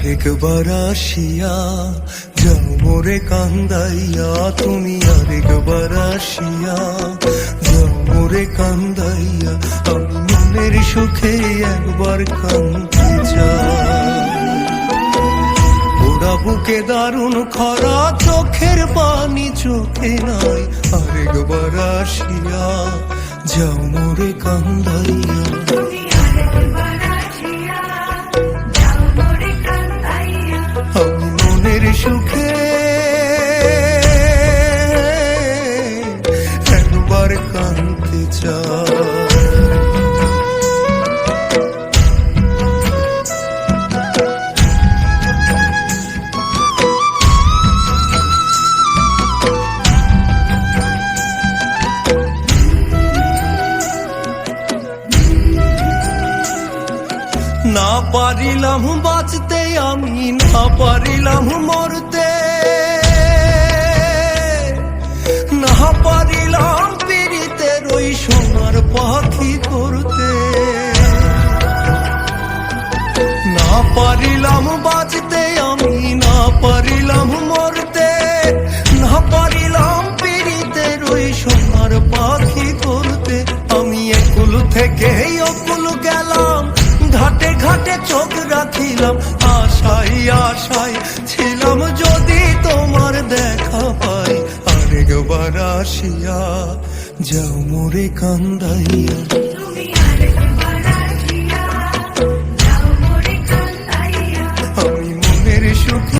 আরেকবার আসিয়া যাও মোরে কান্দাইয়া, তুমি আরেকবার আসিয়া যাও মোরে কান্দাইয়া, আমি মনের সুখে একবার কাঁদতে চাই। ওরা বুকে দারুণ খরা, চোখের পানি চোখে নাই, আরেকবার আসিয়া যাও মোরে কান্দাইয়া। আমি মনের সুখে একবার কাঁদতে চাই। না পারিলাম বাঁচতে আমি, না পারিলাম মরতে, না পারিলাম পীড়িতের ওই সোনার পাখি করতে। না পারিলাম বাঁচতে আমি, না পারিলাম মরতে, না পারিলাম পীড়িতের ওই সোনার পাখি করতে। আমি একুল থেকে অকুল গেলাম, ঘাটে ঘাটে চোখ রাখিলাম, আশাই আশাই ছিলাম যদি তোমার দেখা পাই। আরেকবার আসিয়া যাও মোরে কান্দাইয়া।